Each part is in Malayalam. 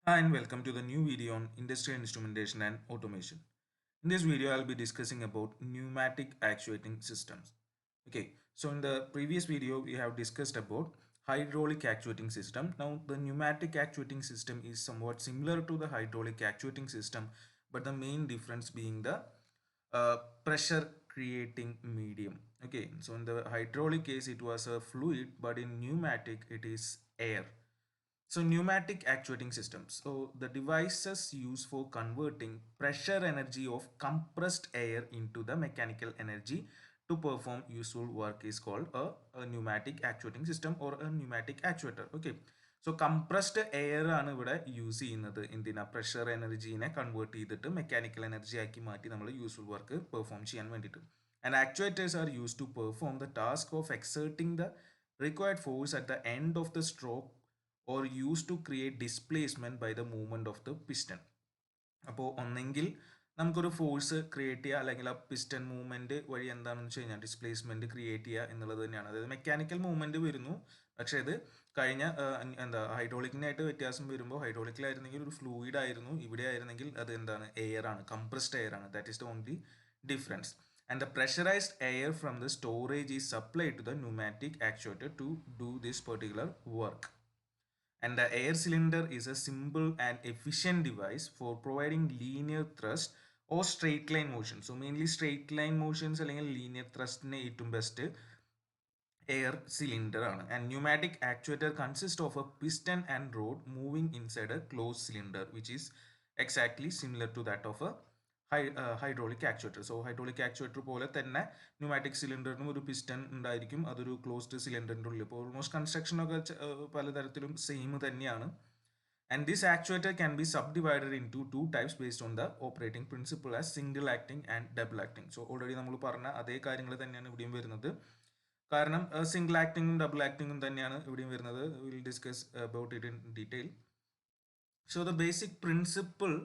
Hi and welcome to the new video on industrial instrumentation and automation. In this video, I'll be discussing about pneumatic actuating systems. Okay, so in the previous video, we have discussed about hydraulic actuating system. Now, the pneumatic actuating system is somewhat similar to the hydraulic actuating system, but the main difference being the pressure creating medium. Okay, so in the hydraulic case, it was a fluid, but in pneumatic, it is air. So pneumatic actuating systems. So the devices used for converting pressure energy of compressed air into the mechanical energy to perform useful work is called a pneumatic actuating system or a pneumatic actuator. Okay. So compressed air ആണ് ഇവിടെ യൂസ് ചെയ്യുന്നത് എന്തിനാ പ്രഷർ എനർജീനെ കൺവേർട്ട് ചെയ്തിട്ട് മെക്കാനിക്കൽ എനർജി ആക്കി മാറ്റി നമ്മൾ യൂസ്ഫുൾ വർക്ക് പെർഫോം ചെയ്യാൻ വേണ്ടിയിട്ട് and actuators are use to perform the task of exerting the required force at the end of the stroke or used to create displacement by the movement of the piston. അപ്പോൾ ഒന്നെങ്കിൽ നമുക്കൊരു ഫോഴ്സ് ക്രിയേറ്റ് ചെയ്യുക അല്ലെങ്കിൽ ആ പിസ്റ്റൺ മൂവ്മെന്റ് വഴി എന്താണെന്ന് വെച്ച് കഴിഞ്ഞാൽ ഡിസ്പ്ലേസ്മെന്റ് ക്രിയേറ്റ് ചെയ്യുക എന്നുള്ളത് തന്നെയാണ്. അതായത് മെക്കാനിക്കൽ മൂവ്മെന്റ് വരുന്നു, പക്ഷേ ഇത് കഴിഞ്ഞ എന്താ ഹൈഡ്രോളിക്കിനായിട്ട് വ്യത്യാസം വരുമ്പോൾ ഹൈഡ്രോളിക്കിലായിരുന്നെങ്കിൽ ഒരു ഫ്ലൂയിഡ് ആയിരുന്നു, ഇവിടെ ആയിരുന്നെങ്കിൽ അത് എന്താണ് എയർ ആണ്, കംപ്രസ്ഡ് എയർ ആണ്. That is the only difference. And the pressurized air from the storage is supplied to the pneumatic actuator to do this particular work. And the air cylinder is a simple and efficient device for providing linear thrust or straight line motion. So mainly straight line motions അല്ലെങ്കിൽ linear thrust നെ ഏറ്റവും best air cylinder ആണ്. And pneumatic actuator consists of a piston and rod moving inside a closed cylinder, which is exactly similar to that of a hydraulic actuator. So hydraulic actuator പോലെ തന്നെ ന്യൂമാറ്റിക് സിലിണ്ടറിനും ഒരു പിസ്റ്റൺ ഉണ്ടായിരിക്കും, അതൊരു ക്ലോസ്ഡ് സിലിണ്ടറിൻ്റെ ഉള്ളിൽ. ഇപ്പോൾ ഓൾമോസ്റ്റ് കൺസ്ട്രക്ഷനൊക്കെ പലതരത്തിലും സെയിം തന്നെയാണ്. And this actuator can be sub divided in two types based on the operating principle as single acting and double acting. So already നമ്മൾ പറഞ്ഞ അതേ കാര്യങ്ങൾ തന്നെയാണ് ഇവിടെയും വരുന്നത്. കാരണം സിംഗിൾ ആക്ടിങ്ങും ഡബിൾ ആക്ടിങ്ങും തന്നെയാണ് ഇവിടെയും വരുന്നത്. Will discuss about it in detail. So the basic principle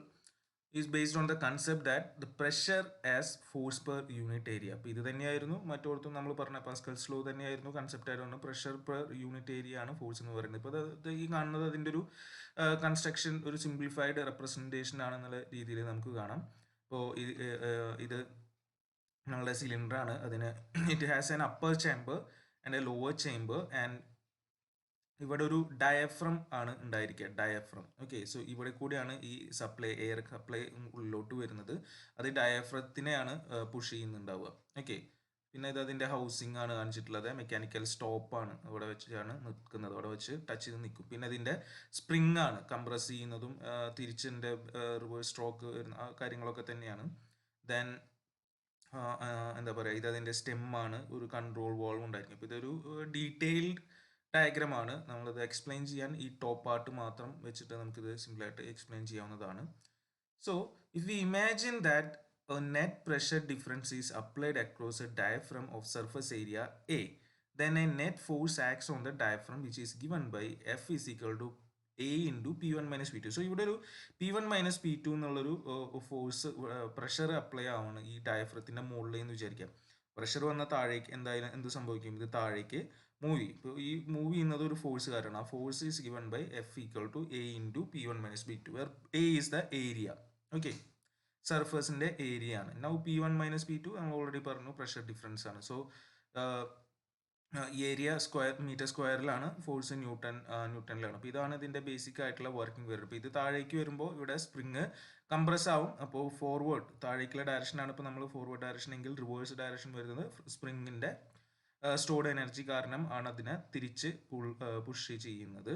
is based on the concept that the pressure as force per unit area. അപ്പോൾ ഇത് തന്നെയായിരുന്നു മറ്റോടത്തും നമ്മൾ പറഞ്ഞ പാസ്കൽസ് ലോ തന്നെയായിരുന്നു കൺസെപ്റ്റ് ആയിരുന്നു. പ്രഷർ പെർ യൂണിറ്റ് ഏരിയ ആണ് ഫോഴ്സ് എന്ന് പറയുന്നത്. ഇപ്പോൾ ഈ കാണുന്നത് അതിൻ്റെ ഒരു കൺസ്ട്രക്ഷൻ, ഒരു സിംപ്ലിഫൈഡ് റെപ്രസെൻറ്റേഷൻ ആണെന്നുള്ള രീതിയിൽ നമുക്ക് കാണാം. ഇപ്പോൾ ഇത് നമ്മളുടെ സിലിണ്ടർ ആണ്. അതിന് it has an upper chamber and A lower chamber and ഇവിടെ ഒരു ഡയഫ്രം ആണ് ഉണ്ടായിരിക്കുക, ഡയഫ്രം. ഓക്കെ, സോ ഇവിടെ കൂടിയാണ് ഈ സപ്ലൈ, എയർ സപ്ലൈ ഉള്ളിലോട്ട് വരുന്നത്. അത് ഡയഫ്രത്തിനെയാണ് പുഷ് ചെയ്യുന്നുണ്ടാവുക. ഓക്കെ, പിന്നെ ഇത് അതിൻ്റെ ഹൗസിംഗ് ആണ് കാണിച്ചിട്ടുള്ളത്. മെക്കാനിക്കൽ സ്റ്റോപ്പാണ് ഇവിടെ വെച്ചാണ് നിൽക്കുന്നത്, അവിടെ വെച്ച് ടച്ച് ചെയ്ത് നിൽക്കും. പിന്നെ ഇതിൻ്റെ സ്പ്രിങ് ആണ് കംപ്രസ് ചെയ്യുന്നതും തിരിച്ചിൻ്റെ റിവേഴ്സ് സ്ട്രോക്ക് വരുന്ന ആ കാര്യങ്ങളൊക്കെ തന്നെയാണ്. ദെൻ എന്താ പറയുക, ഇത് അതിൻ്റെ സ്റ്റെമ്മാണ്, ഒരു കൺട്രോൾ വാൾവ് ഉണ്ടായിരിക്കും. അപ്പോൾ ഇതൊരു ഡീറ്റെയിൽഡ് ഡയഗ്രമാണ്. നമ്മളത് എക്സ്പ്ലെയിൻ ചെയ്യാൻ ഈ ടോപ്പ് പാർട്ട് മാത്രം വെച്ചിട്ട് നമുക്കിത് സിമ്പിളായിട്ട് എക്സ്പ്ലെയിൻ ചെയ്യാവുന്നതാണ്. So if we imagine that a net pressure difference is applied across a diaphragm of surface area A, then a net force acts on the diaphragm which is given by F is equal to A into P1 minus P2. So ഇവിടെ ഒരു P1 minus P2 എന്നുള്ളൊരു ഫോഴ്സ് പ്രഷർ അപ്ലൈ ആവുകയാണ് ഈ ഡയഫ്രത്തിൻ്റെ മുകളിൽ എന്ന് വിചാരിക്കാം. പ്രഷർ വന്ന താഴേക്ക് എന്തായാലും എന്ത് സംഭവിക്കും, ഇത് താഴേക്ക് മൂവ് ചെയ്യും. ഇപ്പോൾ ഈ മൂവ് ചെയ്യുന്നത് ഒരു ഫോഴ്സ് കാരണം. ആ force is given by F equal to A into P1 minus P2 where A is the area. Okay, സർഫസിൻ്റെ ഏരിയ ആണ്. നൗ P1 മൈനസ് P2 നമ്മൾ ഓൾറെഡി പറഞ്ഞു പ്രഷർ ഡിഫറൻസ് ആണ്. സോ ഏരിയ സ്ക്വയർ മീറ്റർ സ്ക്വയറിലാണ്, ഫോഴ്സ് ന്യൂട്ടണിലാണ്. അപ്പോൾ ഇതാണ് ഇതിൻ്റെ ബേസിക് ആയിട്ടുള്ള വർക്കിംഗ് വരുന്നത്. അപ്പോൾ ഇത് താഴേക്ക് വരുമ്പോൾ ഇവിടെ സ്പ്രിങ് കംപ്രസ് ആവും. അപ്പോൾ ഫോർവേഡ് താഴേക്കുള്ള ഡയറക്ഷനാണ് ഇപ്പോൾ നമ്മൾ ഫോർവേഡ് ഡയറക്ഷൻ എങ്കിൽ റിവേഴ്സ് ഡയറക്ഷൻ വരുന്നത് സ്പ്രിങ്ങിൻ്റെ സ്റ്റോർഡ് എനർജി കാരണം ആണ് അതിനെ തിരിച്ച് പുഷ് ചെയ്യുന്നത്.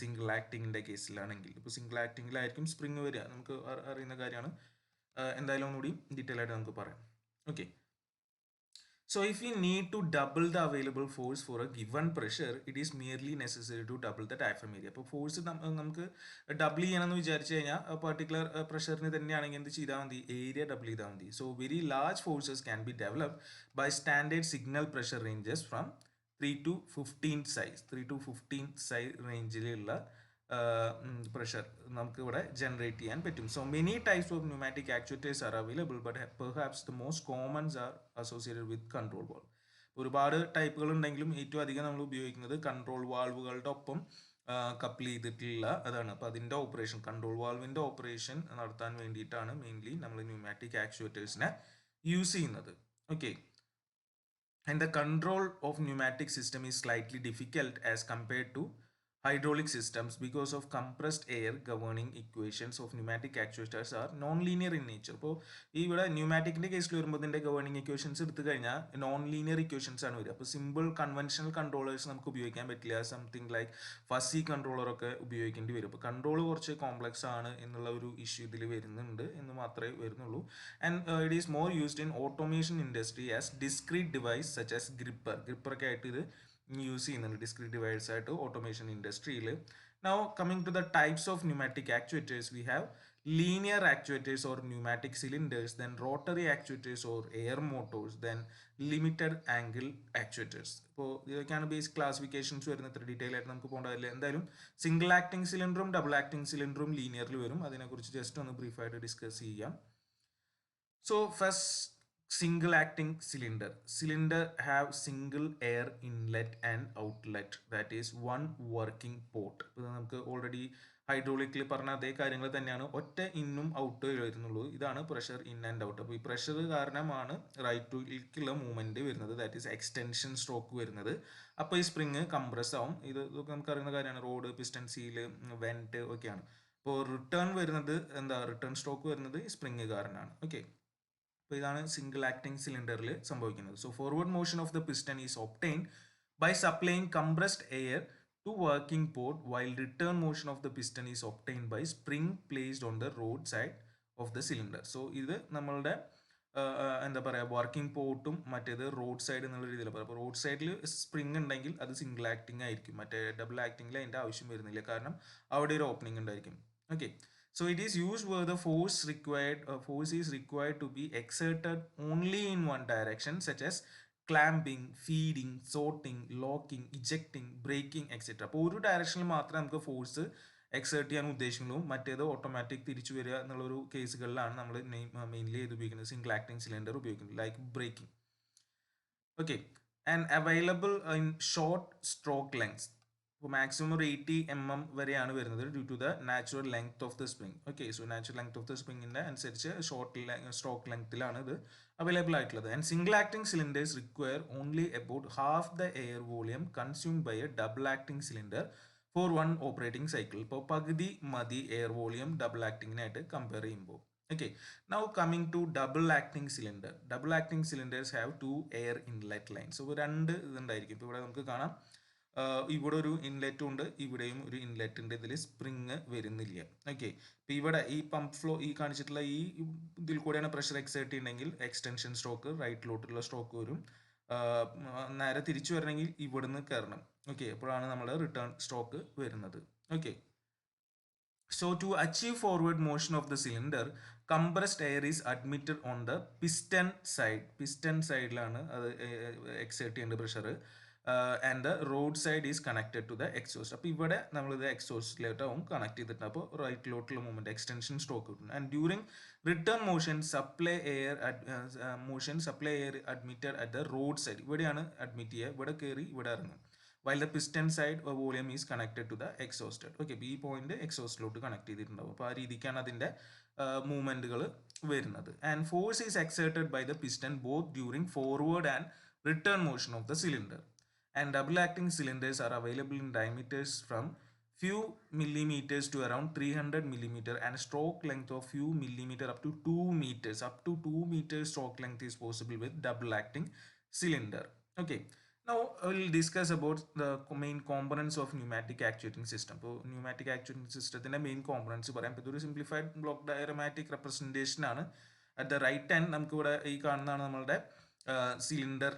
സിംഗിൾ ആക്ടിങ്ങിൻ്റെ കേസിലാണെങ്കിൽ, ഇപ്പോൾ സിംഗിൾ ആക്ടിങ്ങിലായിരിക്കും സ്പ്രിങ് വരിക, നമുക്ക് അറിയുന്ന കാര്യമാണ്. എന്തായാലും ഒന്നുകൂടി ഡീറ്റെയിൽ ആയിട്ട് നമുക്ക് പറയാം. Okay, so if we need to double the available force for a given pressure, it is merely necessary to double the diaphragm area. അപ്പോൾ ഫോഴ്സ് നമുക്ക് ഡബിൾ ചെയ്യണമെന്ന് വിചാരിച്ചു കഴിഞ്ഞാൽ പർട്ടിക്കുലർ പ്രഷറിന് തന്നെയാണെങ്കിൽ എന്ത് ചെയ്താൽ മതി, ഏരിയ ഡബിൾ ചെയ്താൽ മതി. So very large forces can be developed by standard signal pressure ranges from 3 to 15 size റേഞ്ചിലുള്ള പ്രഷർ നമുക്ക് ഇവിടെ ജനറേറ്റ് ചെയ്യാൻ പറ്റും. So many types of pneumatic actuators are available, but perhaps the most commons are associated with control valve. ഒരുപാട് ടൈപ്പുകൾ ഉണ്ടെങ്കിലും ഏറ്റവും അധികം നമ്മൾ ഉപയോഗിക്കുന്നത് കൺട്രോൾ വാൾവുകളുടെ ഒപ്പം കപ്പിൾ ചെയ്തിട്ടുള്ള അതാണ്. അപ്പോൾ അതിൻ്റെ ഓപ്പറേഷൻ, കൺട്രോൾ വാൾവിൻ്റെ ഓപ്പറേഷൻ നടത്താൻ വേണ്ടിയിട്ടാണ് മെയിൻലി നമ്മൾ ന്യൂമാറ്റിക് ആക്ച്വേറ്റേഴ്സിനെ യൂസ് ചെയ്യുന്നത്. Okay. And the control of pneumatic system is slightly difficult as compared to hydraulic systems because of compressed air. Governing equations of pneumatic actuators are non-linear in nature. അപ്പോൾ ഇവിടെ ന്യൂമാറ്റിക്കിൻ്റെ കേസിൽ വരുമ്പോൾ ഇതിൻ്റെ ഗവേണിംഗ് ഇക്വേഷൻസ് എടുത്തു കഴിഞ്ഞാൽ നോൺ ലീനിയർ ഇക്വേഷൻസ് ആണ് വരിക. അപ്പോൾ സിമ്പിൾ കൺവെൻഷണൽ കൺട്രോളേഴ്സ് നമുക്ക് ഉപയോഗിക്കാൻ പറ്റില്ല. സംതിങ് ലൈക്ക് ഫസി കൺട്രോളറൊക്കെ ഉപയോഗിക്കേണ്ടി വരും. അപ്പോൾ കൺട്രോൾ കുറച്ച് കോംപ്ലക്സ് ആണ് എന്നുള്ള ഒരു ഇഷ്യൂ ഇതിൽ വരുന്നുണ്ട് എന്ന് മാത്രമേ വരുന്നുള്ളൂ. And it is more used in automation industry as discrete device such as ഗ്രിപ്പറൊക്കെ ആയിട്ട് ഇത് യൂസ് ചെയ്യുന്നുണ്ട്, ഡിസ്ക്രീറ്റ് ഡിവൈസ് ആയിട്ട് ഓട്ടോമേഷൻ ഇൻഡസ്ട്രിയിൽ. Now coming to the types of pneumatic actuators, we have linear actuators or pneumatic cylinders, then rotary actuators or air motors, then limited angle actuators. അപ്പോൾ ഇതൊക്കെയാണ് ബേസിക് ക്ലാസിഫിക്കേഷൻസ് വരുന്നത്. ഇത്ര ഡീറ്റെയിൽ ആയിട്ട് നമുക്ക് പോകേണ്ടതില്ല. എന്തായാലും സിംഗിൾ ആക്ടിങ് സിലിണ്ടറും ഡബിൾ ആക്ടിങ് സിലിണ്ടറും ലീനിയറിൽ വരും. അതിനെക്കുറിച്ച് ജസ്റ്റ് ഒന്ന് ബ്രീഫായിട്ട് ഡിസ്കസ് ചെയ്യാം. So first, single acting cylinder. Cylinder have single air inlet and outlet, that is one working port. ഇപ്പോൾ നമുക്ക് ഓൾറെഡി ഹൈഡ്രോളിക്കിൽ പറഞ്ഞ അതേ കാര്യങ്ങൾ തന്നെയാണ്, ഒറ്റ ഇന്നും ഔട്ട് വരുന്നുള്ളൂ. ഇതാണ് പ്രഷർ ഇൻ ആൻഡ് ഔട്ട്. അപ്പോൾ ഈ പ്രഷർ കാരണമാണ് റൈറ്റിലേക്കുള്ള മൂവ്മെന്റ് വരുന്നത്, ദാറ്റ് ഈസ് എക്സ്റ്റൻഷൻ സ്ട്രോക്ക് വരുന്നത്. അപ്പോൾ ഈ സ്പ്രിങ് കംപ്രസ് ആവും. ഇതൊക്കെ നമുക്ക് അറിയുന്ന കാര്യമാണ്. റോഡ്, പിസ്റ്റൺ, സീല്, വെന്റ് ഒക്കെയാണ്. അപ്പോൾ റിട്ടേൺ വരുന്നത് റിട്ടേൺ സ്ട്രോക്ക് വരുന്നത് സ്പ്രിങ് കാരണമാണ്. ഓക്കെ. അപ്പോൾ ഇതാണ് സിംഗിൾ ആക്ടിങ് സിലിണ്ടറിൽ സംഭവിക്കുന്നത്. So forward motion of the piston is obtained by supplying compressed air to working port, while return motion of the piston is obtained by spring placed on the rod side of the cylinder. So ഇത് നമ്മളുടെ എന്താ പറയുക, വർക്കിംഗ് പോർട്ടും മറ്റേത് റോഡ് സൈഡ് എന്നുള്ള രീതിയിൽ പറയാം. അപ്പോൾ റോഡ് സൈഡിൽ സ്പ്രിങ് ഉണ്ടെങ്കിൽ അത് സിംഗിൾ ആക്ടിങ് ആയിരിക്കും. മറ്റേ ഡബിൾ ആക്ടിങ്ങിൽ അതിൻ്റെ ആവശ്യം വരുന്നില്ല, കാരണം അവിടെ ഒരു ഓപ്പണിംഗ് ഉണ്ടായിരിക്കും. Okay. So it is used where the force is required to be exerted only in one direction, such as clamping, feeding, sorting, locking, ejecting, braking, etc. അപ്പോൾ ഒരു ഡയറക്ഷനിൽ മാത്രമേ നമുക്ക് ഫോഴ്സ് എക്സേർട്ട് ചെയ്യാൻ ഉദ്ദേശിക്കുള്ളൂ. മറ്റേത് ഓട്ടോമാറ്റിക് തിരിച്ചു വരിക എന്നുള്ളൊരു കേസുകളിലാണ് നമ്മൾ മെയിൻലി ഇത് ഉപയോഗിക്കുന്നത്, സിംഗിൾ ആക്ടിങ് സിലിണ്ടർ ഉപയോഗിക്കുന്നത്, like braking. Okay. And available in short stroke length. ഇപ്പോൾ മാക്സിമം ഒരു 80 mm വരെയാണ് വരുന്നത്, due to the natural length of the spring. Okay. So natural length of the സ്പ്രിങ്ങിൻ്റെ അനുസരിച്ച് ഷോർട്ട് സ്ട്രോക്ക് ലെങ്ത്തിലാണ് ഇത് അവൈലബിൾ ആയിട്ടുള്ളത്. And single acting cylinders require only about half the air volume consumed by a double acting cylinder for one operating cycle. ഇപ്പോൾ പകുതി മതി എയർ വോളിയം ഡബിൾ ആക്ടിങ്ങിനായിട്ട് കമ്പയർ ചെയ്യുമ്പോൾ. Okay, now coming to double acting cylinder. Double acting cylinders have two air inlet lines. So രണ്ട് ഇതുണ്ടായിരിക്കും. ഇപ്പോൾ ഇവിടെ നമുക്ക് കാണാം, ഇവിടെ ഒരു ഇൻലെറ്റും ഉണ്ട്, ഇവിടെയും ഒരു ഇൻലെറ്റ് ഉണ്ട്. ഇതിൽ സ്പ്രിങ് വരുന്നില്ല. ഓക്കെ. ഇപ്പോൾ ഇവിടെ ഈ പമ്പ് ഫ്ലോ ഈ കാണിച്ചിട്ടുള്ള ഈ ഇതിൽ കൂടെയാണ് പ്രഷർ എക്സേർട്ട് ചെയ്യണമെങ്കിൽ എക്സ്റ്റൻഷൻ സ്ട്രോക്ക്, റൈറ്റിലോട്ടുള്ള സ്ട്രോക്ക് വരും. നേരെ തിരിച്ചു വരണമെങ്കിൽ ഇവിടുന്ന് കയറണം. ഓക്കെ. അപ്പോഴാണ് നമ്മുടെ റിട്ടേൺ സ്ട്രോക്ക് വരുന്നത്. Okay. So to achieve forward motion of the cylinder, compressed air is admitted on the piston side. Piston sideലാണ് അത് എക്സേർട്ട് ചെയ്യേണ്ട പ്രഷർ. And the rod side is connected to the exhaust. അപ്പോൾ ഇവിടെ നമ്മളിത് എക്സോസ്റ്റിലോട്ടാവും കണക്ട് ചെയ്തിട്ടുണ്ട്. അപ്പോൾ റൈറ്റിലോട്ടുള്ള മൂവ്മെൻറ്റ് എക്സ്റ്റൻഷൻ സ്ട്രോക്ക് കിട്ടും. And during return motion supply air admitted at the rod side. ഇവിടെയാണ് അഡ്മിറ്റ് ചെയ്യുക, ഇവിടെ കയറി ഇവിടെ ഇറങ്ങും. while the piston side volume is connected to the exhaust. Okay. ഈ പോയിന്റ് എക്സോസ്റ്റിലോട്ട് കണക്ട് ചെയ്തിട്ടുണ്ടാവും. അപ്പോൾ ആ രീതിക്കാണ് അതിൻ്റെ മൂവ്മെൻറ്റുകൾ വരുന്നത്. And force is exerted by the piston both during forward and return motion of the cylinder. And double acting cylinders are available in diameters from few millimeters to around 300 millimeter and stroke length of few millimeter up to 2 meters. Up to 2 meters stroke length is possible with double acting cylinder. Okay. Now I will discuss about the main components of pneumatic actuating system. So pneumatic actuating system main components പറയാം. ഇതൊരു simplified block diagrammatic representation ആണ്. At the right hand നമുക്ക് ഇവിടെ ഈ കാണുന്നതാണ് നമ്മളുടെ സിലിണ്ടർ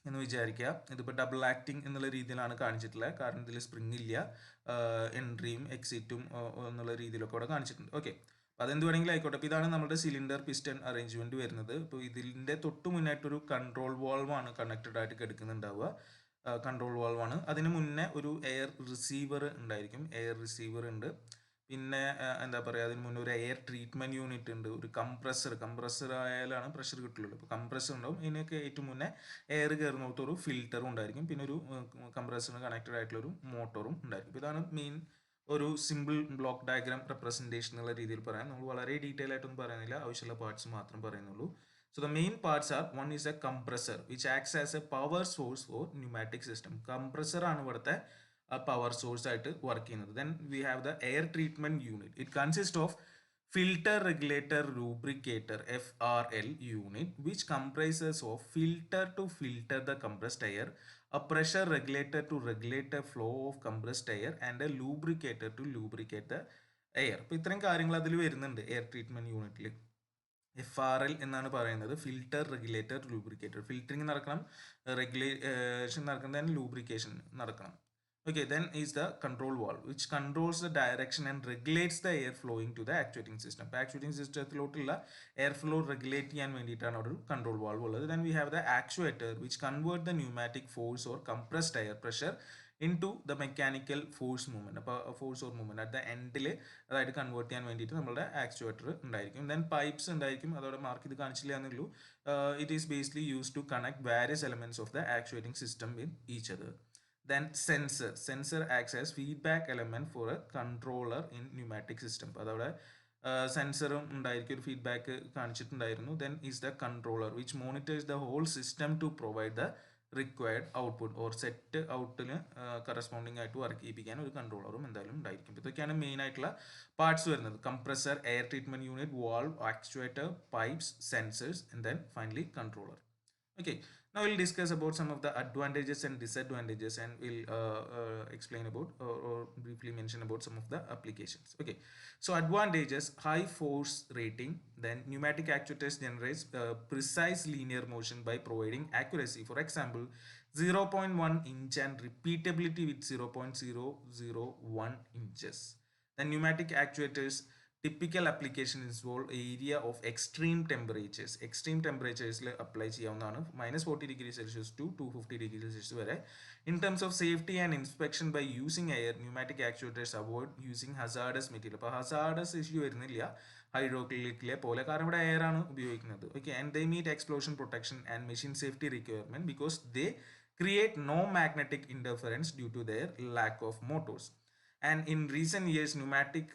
എന്ന് വിചാരിക്കുക. ഇതിപ്പോൾ ഡബിൾ ആക്ടിങ് എന്നുള്ള രീതിയിലാണ് കാണിച്ചിട്ടുള്ളത്, കാരണം ഇതിൽ സ്പ്രിങ് ഇല്ല, എൻട്രിയും എക്സിറ്റും എന്നുള്ള രീതിയിലൊക്കെ ഇവിടെ കാണിച്ചിട്ടുണ്ട്. ഓക്കെ. അപ്പോൾ അതെന്ത് വേണമെങ്കിലും ആയിക്കോട്ടെ. അപ്പോൾ ഇതാണ് നമ്മുടെ സിലിണ്ടർ പിസ്റ്റൺ അറേഞ്ച്മെന്റ് വരുന്നത്. ഇപ്പോൾ ഇതിൻ്റെ തൊട്ട് മുന്നായിട്ടൊരു കൺട്രോൾ വാൾവാണ് കണക്റ്റഡ് ആയിട്ട് കിടക്കുന്നുണ്ടാവുക. കൺട്രോൾ വാൾവാണ്. അതിന് മുന്നേ ഒരു എയർ റിസീവർ ഉണ്ടായിരിക്കും. എയർ റിസീവർ ഉണ്ട്. പിന്നെ എന്താ പറയുക, അതിന് മുന്നേ ഒരു എയർ ട്രീറ്റ്മെൻറ്റ് യൂണിറ്റ് ഉണ്ട്, ഒരു കംപ്രസർ ആയാലാണ് പ്രഷർ കിട്ടുള്ളൂ. ഇപ്പോൾ കംപ്രസർ ഉണ്ടാവും, ഇതിനൊക്കെ ഏറ്റവും മുന്നേ എയർ കയറുന്നിടത്ത് ഒരു ഫിൽറ്ററും ഉണ്ടായിരിക്കും, പിന്നെ ഒരു കംപ്രസറിന് കണക്റ്റഡ് ആയിട്ടുള്ള ഒരു മോട്ടറും ഉണ്ടായിരിക്കും. അപ്പോൾ ഇതാണ് മെയിൻ ഒരു സിമ്പിൾ ബ്ലോക്ക് ഡയഗ്രാം റെപ്രസെൻറ്റേഷൻ എന്നുള്ള രീതിയിൽ പറയാം. നമ്മൾ വളരെ ഡീറ്റെയിൽ ആയിട്ടൊന്നും പറയുന്നില്ല, ആവശ്യമുള്ള പാർട്സ് മാത്രം പറയുന്നുള്ളൂ. So the main parts are, one is a compressor which acts as a power source for pneumatic system. Compressor ആണ് ഇവിടുത്തെ പവർ സോഴ്സ് ആയിട്ട് വർക്ക് ചെയ്യുന്നത്. Then we have the air treatment unit. It consists of filter regulator lubricator FRL unit, which comprises of filter to filter the compressed air, a pressure regulator to regulate the flow of compressed air, and a lubricator to lubricate the air. അപ്പോൾ ഇത്രയും കാര്യങ്ങൾ അതിൽ വരുന്നുണ്ട് എയർ ട്രീറ്റ്മെന്റ് യൂണിറ്റിൽ. FRL എന്നാണ് പറയുന്നത്, ഫിൽറ്റർ റെഗുലേറ്റർ ലൂബ്രിക്കേറ്റർ. ഫിൽറ്ററിങ് നടക്കണം, റെഗുലേഷൻ നടക്കണം, then ലൂബ്രിക്കേഷൻ നടക്കണം. Okay, then is the control valve which controls the direction and regulates the air flowing to the actuating system. അപ്പോൾ ആക്ച്വേറ്റിംഗ് സിസ്റ്റത്തിലോട്ടുള്ള എയർ ഫ്ലോ റെഗുലേറ്റ് ചെയ്യാൻ വേണ്ടിയിട്ടാണ് ഒരു കൺട്രോൾ വാൾവ് ഉള്ളത്. Then we have the actuator which convert the pneumatic force or compressed air pressure into the mechanical force movement. അപ്പോൾ force or movement at the എൻഡിൽ അതായത് കൺവേർട്ട് ചെയ്യാൻ വേണ്ടിയിട്ട് നമ്മുടെ ആക്ച്വേറ്റർ ഉണ്ടായിരിക്കും. ദെൻ പൈപ്സ് ഉണ്ടായിരിക്കും, അതോടെ മാർക്ക് ചെയ്ത് കാണിച്ചില്ല എന്നുള്ളൂ. It is basically use to connect various elements of the actuating system with each other. Then sensor acts as feedback element for a controller in pneumatic system. അതവിടെ സെൻസറും ഉണ്ടായിരിക്കും, ഒരു ഫീഡ്ബാക്ക് കാണിച്ചിട്ടുണ്ടായിരുന്നു. Then is the controller which monitors the whole system to provide the required output or set ഔട്ടിന് കറസ്പോണ്ടിങ് ആയിട്ട് വർക്ക് ചെയ്യിപ്പിക്കാൻ ഒരു കൺട്രോളറും എന്തായാലും ഉണ്ടായിരിക്കും. ഇതൊക്കെയാണ് മെയിൻ ആയിട്ടുള്ള പാർട്സ് വരുന്നത്: compressor, air treatment unit, valve, actuator, pipes, sensors, and then finally controller. Okay, now we'll discuss about some of the advantages and disadvantages, and we'll explain about or briefly mention about some of the applications. Okay, so advantages: high force rating. Then pneumatic actuators generates precise linear motion by providing accuracy. For example, 0.1 inch and repeatability with 0.001 inches. Then pneumatic actuators typical application involve area of extreme temperatures. Extreme temperatures apply ചെയ്യാവുന്നതാണ്, -40°C to 250°C വരെ. In terms of safety and inspection by using air, pneumatic actuators avoid using hazardous material. അപ്പോൾ hazardous issue വരുന്നില്ല ഹൈഡ്രോക്ലിക്കിലെ പോലെ, കാരണം ഇവിടെ എയർ ആണ് ഉപയോഗിക്കുന്നത്. Okay, and they meet explosion protection and machine safety requirement because they create no magnetic interference due to their lack of motors. And in recent years, pneumatic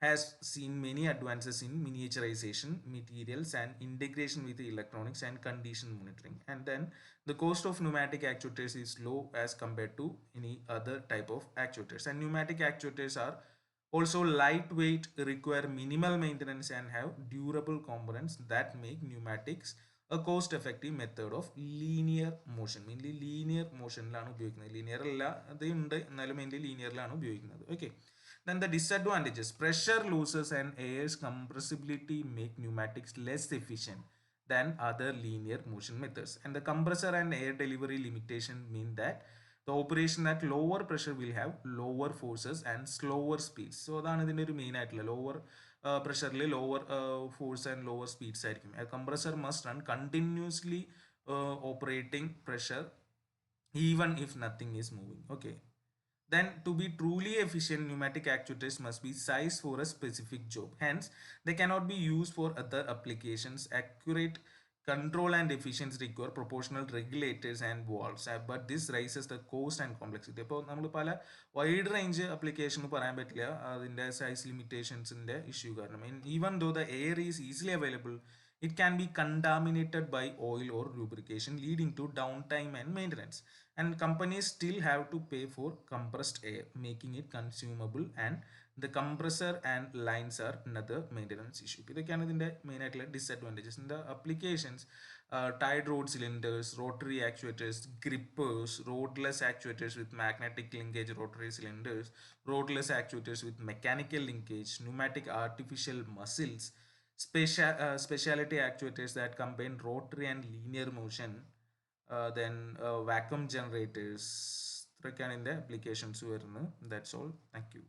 has seen many advances in miniaturization, materials, and integration with electronics and condition monitoring. And then the cost of pneumatic actuators is low as compared to any other type of actuators. And pneumatic actuators are also lightweight, require minimal maintenance, and have durable components that make pneumatics a cost-effective method of linear motion. Mainly linear motion ലാണ് ഉപയോഗിക്കുന്നത്. Linear അല്ല, അത് ഉണ്ട്, എന്നാലും mainly linear ലാണ് ഉപയോഗിക്കുന്നത്. Okay. Then the disadvantages: pressure losses and air's compressibility make pneumatics less efficient than other linear motion methods. And the compressor and air delivery limitation mean that the operation at lower pressure will have lower forces and slower speeds. So അതാണ് ഇതിൻ്റെ ഒരു മെയിൻ ആയിട്ടുള്ള ലോവർ പ്രഷറിൽ lower force and lower speeds ആയിരിക്കും. A compressor must run continuously operating pressure even if nothing is moving. Okay. Then to be truly efficient, pneumatic actuators must be sized for a specific job. Hence, they cannot be used for other applications. Accurate control and efficiency require proportional regulators and valves. But this raises the cost and complexity. അപ്പോൾ നമ്മൾ പല വൈഡ് റേഞ്ച് അപ്ലിക്കേഷൻ പറയാൻ പറ്റില്ല, അതിൻ്റെ സൈസ് ലിമിറ്റേഷൻസിൻ്റെ ഇഷ്യൂ കാരണം. Even though the air is easily available, it can be contaminated by oil or lubrication, leading to downtime and maintenance. And companies still have to pay for compressed air, making it consumable, and the compressor and lines are another maintenance issue. ഇതൊക്കെയാണ് ഇതിൻ്റെ മെയിൻ ആയിട്ടുള്ള ഡിസ്അഡ്വാൻറ്റേജസ്. ഇതിൻ്റെ applications: tied rod cylinders, rotary actuators, grippers, rodless actuators with magnetic linkage rotary cylinders, rodless actuators with mechanical linkage, pneumatic artificial muscles, specialty actuators that combine rotary and linear motion, then vacuum generators. ഇത്രയൊക്കെയാണ് ഇതിൻ്റെ അപ്ലിക്കേഷൻസ് വരുന്നത്. That's all. Thank you.